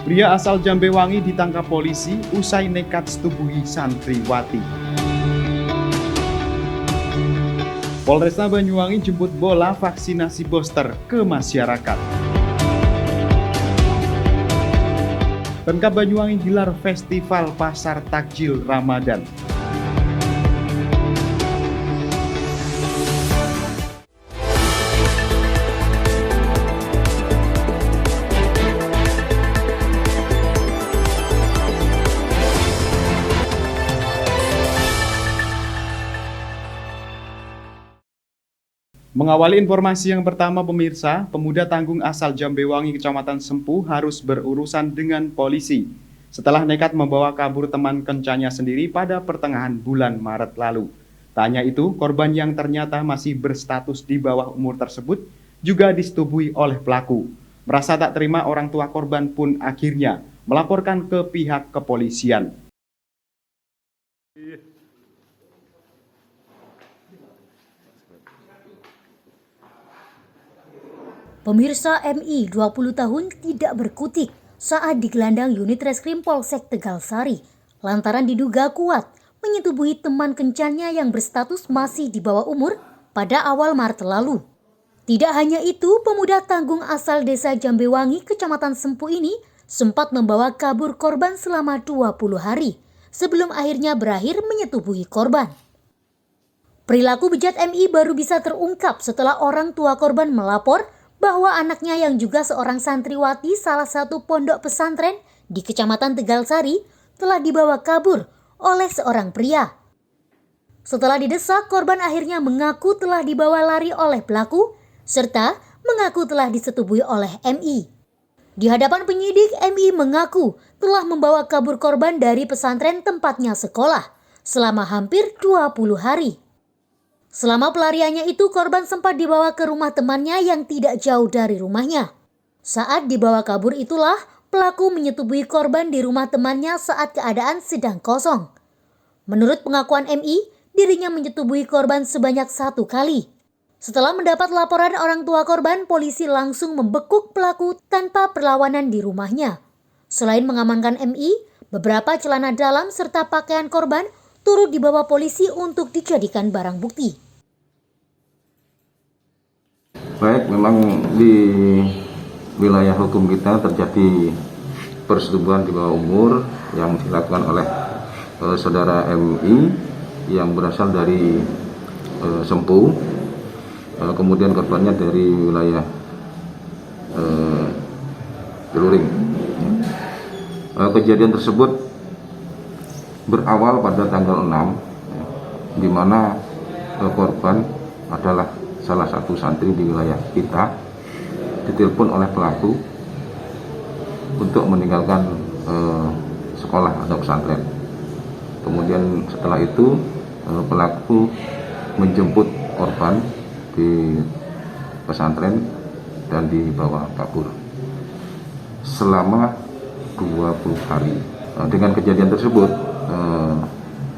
Pria asal Jambewangi ditangkap polisi usai nekat setubuhi santriwati. Polresta Banyuwangi jemput bola vaksinasi booster ke masyarakat. Pemkab Banyuwangi gelar festival pasar takjil Ramadan. Mengawali informasi yang pertama pemirsa, pemuda tanggung asal Jambewangi Kecamatan Sempu harus berurusan dengan polisi setelah nekat membawa kabur teman kencannya sendiri pada pertengahan bulan Maret lalu. Tak hanya itu, korban yang ternyata masih berstatus di bawah umur tersebut juga disetubui oleh pelaku. Merasa tak terima, orang tua korban pun akhirnya melaporkan ke pihak kepolisian. Pemirsa, MI 20 tahun tidak berkutik saat digelandang unit reskrim Polsek Tegal Sari lantaran diduga kuat menyetubuhi teman kencannya yang berstatus masih di bawah umur pada awal Maret lalu. Tidak hanya itu, pemuda tanggung asal desa Jambewangi Kecamatan Sempu ini sempat membawa kabur korban selama 20 hari sebelum akhirnya berakhir menyetubuhi korban. Perilaku bejat MI baru bisa terungkap setelah orang tua korban melapor bahwa anaknya yang juga seorang santriwati salah satu pondok pesantren di Kecamatan Tegal Sari telah dibawa kabur oleh seorang pria. Setelah didesak, korban akhirnya mengaku telah dibawa lari oleh pelaku serta mengaku telah disetubui oleh MI. Di hadapan penyidik, MI mengaku telah membawa kabur korban dari pesantren tempatnya sekolah selama hampir 20 hari. Selama pelariannya itu, korban sempat dibawa ke rumah temannya yang tidak jauh dari rumahnya. Saat dibawa kabur itulah pelaku menyetubuhi korban di rumah temannya saat keadaan sedang kosong. Menurut pengakuan MI, dirinya menyetubuhi korban sebanyak 1 kali. Setelah mendapat laporan orang tua korban, polisi langsung membekuk pelaku tanpa perlawanan di rumahnya. Selain mengamankan MI, beberapa celana dalam serta pakaian korban turut dibawa polisi untuk dijadikan barang bukti. Baik, memang di wilayah hukum kita terjadi persetubuhan di bawah umur yang dilakukan oleh saudara MI yang berasal dari Sempu, kemudian korbannya dari wilayah Celuring. Kejadian tersebut berawal pada tanggal 6, di mana korban adalah salah satu santri di wilayah kita, ditelepon oleh pelaku untuk meninggalkan sekolah atau pesantren. Kemudian setelah itu pelaku menjemput korban di pesantren dan dibawa kabur selama 20 hari. Dengan kejadian tersebut,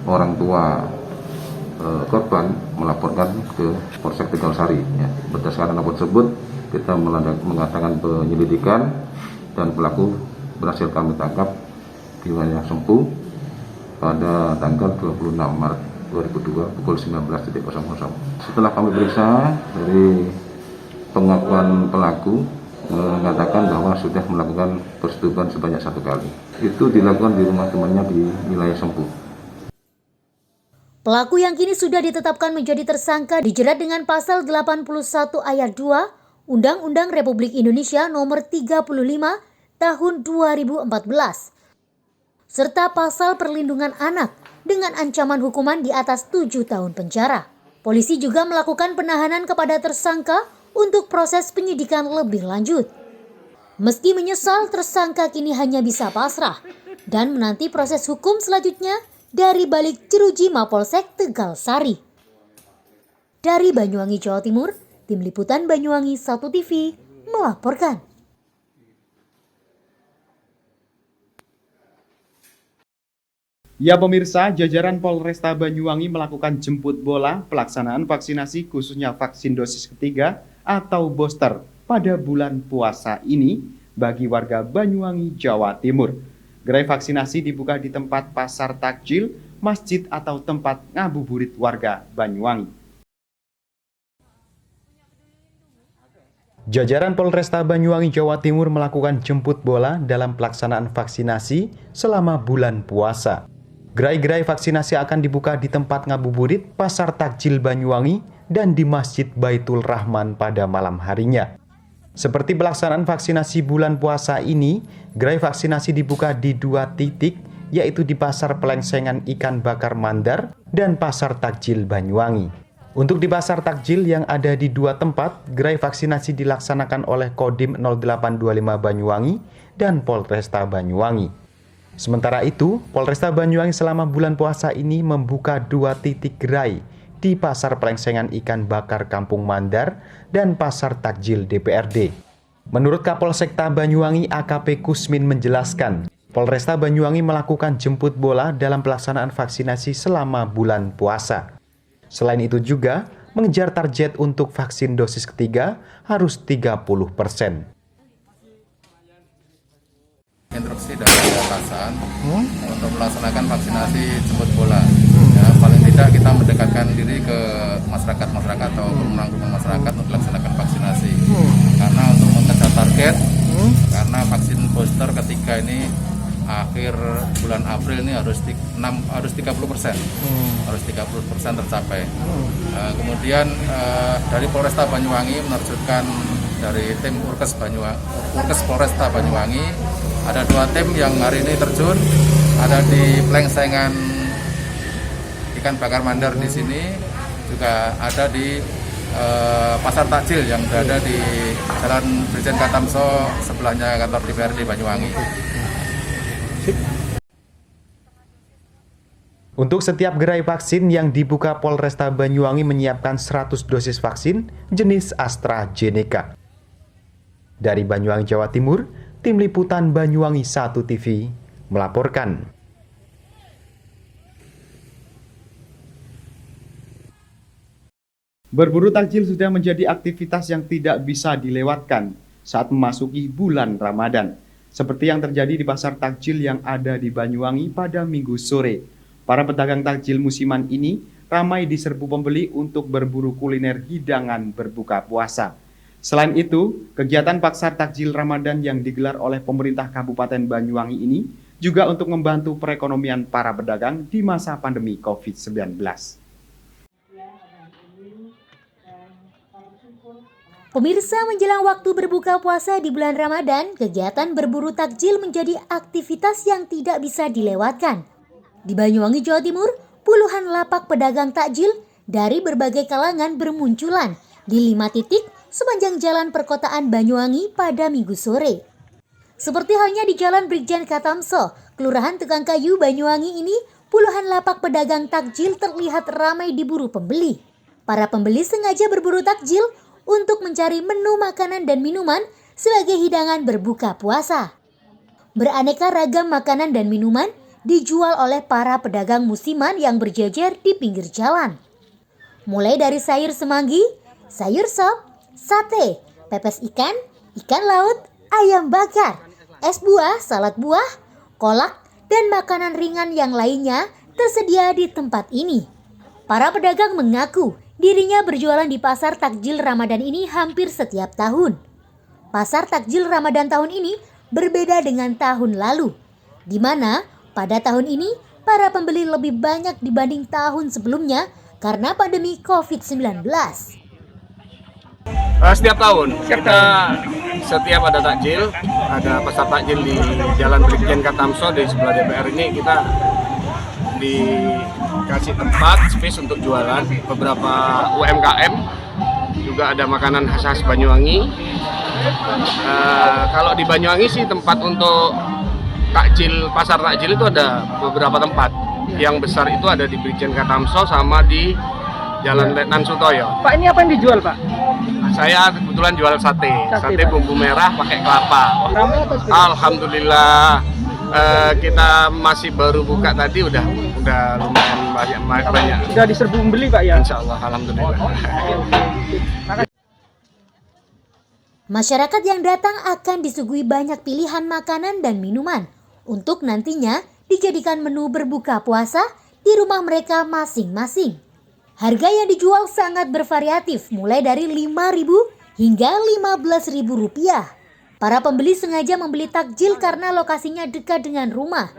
orang tua korban melaporkan ke Polsek Tegal Sari. Ya. Berdasarkan lapor tersebut, kita mengadakan penyelidikan dan pelaku berhasil kami tangkap di wilayah Sempu pada tanggal 26 Maret 2002 pukul 19.00. Setelah kami periksa, dari pengakuan pelaku mengatakan bahwa sudah melakukan persetubuhan sebanyak 1 kali. Itu dilakukan di rumah temannya di wilayah Sempu. Pelaku yang kini sudah ditetapkan menjadi tersangka dijerat dengan pasal 81 ayat 2 Undang-Undang Republik Indonesia Nomor 35 Tahun 2014 serta pasal perlindungan anak dengan ancaman hukuman di atas 7 tahun penjara. Polisi juga melakukan penahanan kepada tersangka untuk proses penyidikan lebih lanjut. Meski menyesal, tersangka kini hanya bisa pasrah dan menanti proses hukum selanjutnya dari balik jeruji Mapolsek Tegal Sari. Dari Banyuwangi, Jawa Timur, Tim Liputan Banyuwangi 1 TV melaporkan. Ya pemirsa, jajaran Polresta Banyuwangi melakukan jemput bola pelaksanaan vaksinasi khususnya vaksin dosis ketiga atau booster pada bulan puasa ini bagi warga Banyuwangi, Jawa Timur. Gerai vaksinasi dibuka di tempat pasar takjil, masjid atau tempat ngabuburit warga Banyuwangi. Jajaran Polresta Banyuwangi, Jawa Timur melakukan jemput bola dalam pelaksanaan vaksinasi selama bulan puasa. Gerai-gerai vaksinasi akan dibuka di tempat ngabuburit, pasar takjil Banyuwangi, dan di Masjid Baitul Rahman pada malam harinya. Seperti pelaksanaan vaksinasi bulan puasa ini, gerai vaksinasi dibuka di 2 titik, yaitu di Pasar Pelengsengan Ikan Bakar Mandar dan Pasar Takjil Banyuwangi. Untuk di pasar takjil yang ada di 2 tempat, gerai vaksinasi dilaksanakan oleh Kodim 0825 Banyuwangi dan Polresta Banyuwangi. Sementara itu, Polresta Banyuwangi selama bulan puasa ini membuka 2 titik gerai di Pasar Pelengsengan Ikan Bakar Kampung Mandar dan Pasar Takjil DPRD. Menurut Kapolsekta Banyuwangi AKP Kusmin menjelaskan, Polresta Banyuwangi melakukan jemput bola dalam pelaksanaan vaksinasi selama bulan puasa. Selain itu juga, mengejar target untuk vaksin dosis ketiga harus 30%. Instruksi dari atasan untuk melaksanakan vaksinasi jemput bola. Ya, paling tidak kita mendekatkan diri ke masyarakat atau kerumunan masyarakat untuk melaksanakan vaksinasi. Karena untuk mengejar target, karena vaksin booster ketiga ini akhir bulan April ini harus 30%, harus 30% tercapai. Kemudian dari Polresta Banyuwangi menerjunkan dari tim Urkes Polresta Banyuwangi ada 2 tim yang hari ini terjun, ada di Pelengsengan Ikan Bakar Mandar di sini, juga ada di Pasar Takjil yang berada di Jalan Brigjen Katamso sebelahnya kantor DPRD Banyuwangi. Untuk setiap gerai vaksin yang dibuka, Polresta Banyuwangi menyiapkan 100 dosis vaksin jenis AstraZeneca. Dari Banyuwangi, Jawa Timur, Tim Liputan Banyuwangi 1 TV melaporkan. Berburu takjil sudah menjadi aktivitas yang tidak bisa dilewatkan saat memasuki bulan Ramadan. Seperti yang terjadi di pasar takjil yang ada di Banyuwangi pada Minggu sore. Para pedagang takjil musiman ini ramai diserbu pembeli untuk berburu kuliner hidangan berbuka puasa. Selain itu, kegiatan pasar takjil Ramadan yang digelar oleh pemerintah Kabupaten Banyuwangi ini juga untuk membantu perekonomian para pedagang di masa pandemi COVID-19. Pemirsa, menjelang waktu berbuka puasa di bulan Ramadan, kegiatan berburu takjil menjadi aktivitas yang tidak bisa dilewatkan. Di Banyuwangi, Jawa Timur, puluhan lapak pedagang takjil dari berbagai kalangan bermunculan di 5 titik sepanjang jalan perkotaan Banyuwangi pada Minggu sore. Seperti halnya di Jalan Brigjen Katamso, Kelurahan Tukangkayu, Banyuwangi ini, puluhan lapak pedagang takjil terlihat ramai diburu pembeli. Para pembeli sengaja berburu takjil untuk mencari menu makanan dan minuman sebagai hidangan berbuka puasa. Beraneka ragam makanan dan minuman dijual oleh para pedagang musiman yang berjejer di pinggir jalan. Mulai dari sayur semanggi, sayur sop, sate, pepes ikan, ikan laut, ayam bakar, es buah, salad buah, kolak, dan makanan ringan yang lainnya tersedia di tempat ini. Para pedagang mengaku dirinya berjualan di pasar takjil Ramadan ini hampir setiap tahun. Pasar takjil Ramadan tahun ini berbeda dengan tahun lalu, di mana pada tahun ini para pembeli lebih banyak dibanding tahun sebelumnya karena pandemi COVID-19. Setiap tahun setiap ada takjil, ada pasar takjil di Jalan Brigjen Katamso di sebelah DPR ini, kita dikasih tempat space untuk jualan beberapa UMKM, juga ada makanan khas Banyuwangi. Kalau di Banyuwangi sih tempat untuk takjil, pasar takjil itu ada beberapa tempat. Yang besar itu ada di Brigjen Katamso sama di Jalan Letnan Sutoyo. Pak, ini apa yang dijual, Pak? Saya kebetulan jual sate bumbu merah pakai kelapa. Alhamdulillah, kita masih baru buka tadi udah lumayan banyak. Sudah diserbu pembeli, Pak, ya? Insya Allah, alhamdulillah. Masyarakat yang datang akan disuguhi banyak pilihan makanan dan minuman untuk nantinya dijadikan menu berbuka puasa di rumah mereka masing-masing. Harga yang dijual sangat bervariatif, mulai dari Rp5.000 hingga Rp15.000. Para pembeli sengaja membeli takjil karena lokasinya dekat dengan rumah.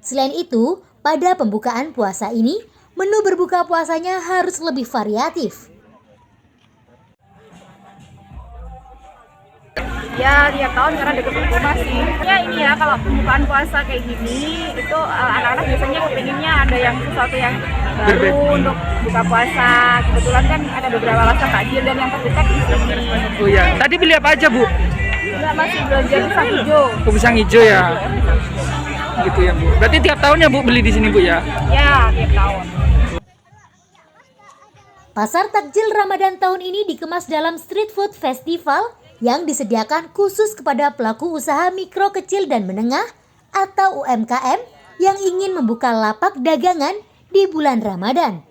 Selain itu, pada pembukaan puasa ini, menu berbuka puasanya harus lebih variatif. Ya, tiap tahun karena deket rumah sih. Ya ini ya, kalau pembukaan puasa kayak gini, itu anak-anak biasanya kepinginnya ada yang sesuatu yang baru untuk buka puasa. Kebetulan kan ada beberapa rasa takjil dan yang terdekat di sini. Oh ya, tadi beli apa aja Bu? Enggak, masih belanja pisang hijau. Oh, pisang hijau ya. Gitu ya Bu. Berarti tiap tahun ya Bu beli di sini Bu ya? Ya, tiap tahun. Pasar takjil Ramadan tahun ini dikemas dalam street food festival yang disediakan khusus kepada pelaku usaha mikro, kecil, dan menengah atau UMKM yang ingin membuka lapak dagangan di bulan Ramadan.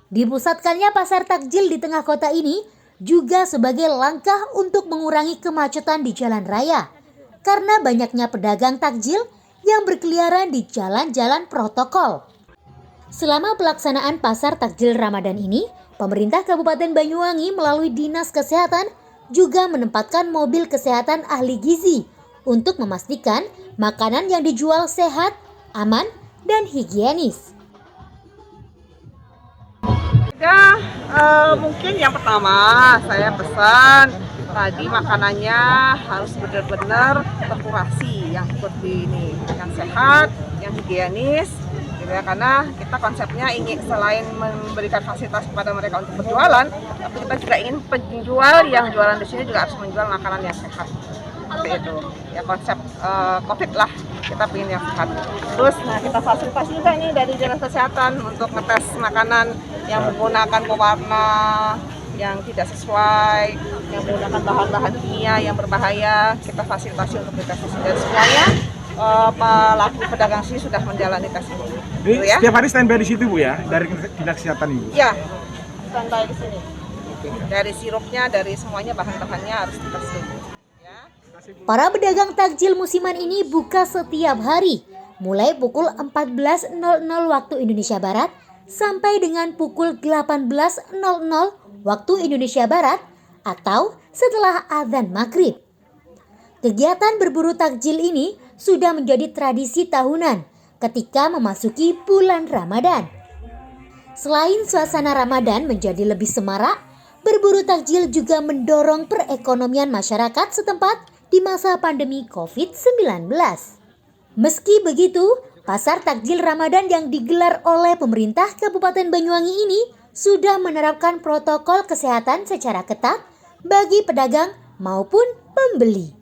Dipusatkannya pasar takjil di tengah kota ini juga sebagai langkah untuk mengurangi kemacetan di jalan raya karena banyaknya pedagang takjil yang berkeliaran di jalan-jalan protokol. Selama pelaksanaan pasar takjil Ramadan ini, pemerintah Kabupaten Banyuwangi melalui Dinas Kesehatan juga menempatkan mobil kesehatan ahli gizi untuk memastikan makanan yang dijual sehat, aman, dan higienis. Ya, mungkin yang pertama saya pesan tadi makanannya harus benar-benar terkurasi, yang seperti ini, yang sehat, yang higienis, gitu ya. Karena kita konsepnya ingin selain memberikan fasilitas kepada mereka untuk berjualan, tapi kita juga ingin penjual yang jualan di sini juga harus menjual makanan yang sehat. Seperti itu, ya konsep COVID lah, kita ingin yang sehat. Terus, nah kita fasilitasi juga ini dari Dinas Kesehatan untuk ngetes makanan yang menggunakan pewarna yang tidak sesuai, yang menggunakan bahan-bahan kimia yang berbahaya, kita fasilitasi untuk dites dan semuanya pelaku pedagang sini sudah menjalani tes ini. Jadi ya? setiap hari standby di situ Bu ya, dari Dinas Kesehatan Ibu? Ya, standby di sini. Dari sirupnya, dari semuanya bahan-bahannya harus dites dulu. Para pedagang takjil musiman ini buka setiap hari, mulai pukul 14.00 waktu Indonesia Barat sampai dengan pukul 18.00 waktu Indonesia Barat atau setelah azan maghrib. Kegiatan berburu takjil ini sudah menjadi tradisi tahunan ketika memasuki bulan Ramadan. Selain suasana Ramadan menjadi lebih semarak, berburu takjil juga mendorong perekonomian masyarakat setempat di masa pandemi COVID-19. Meski begitu, pasar takjil Ramadan yang digelar oleh pemerintah Kabupaten Banyuwangi ini sudah menerapkan protokol kesehatan secara ketat bagi pedagang maupun pembeli.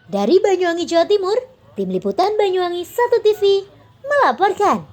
Dari Banyuwangi, Jawa Timur, Tim Liputan Banyuwangi 1 TV melaporkan.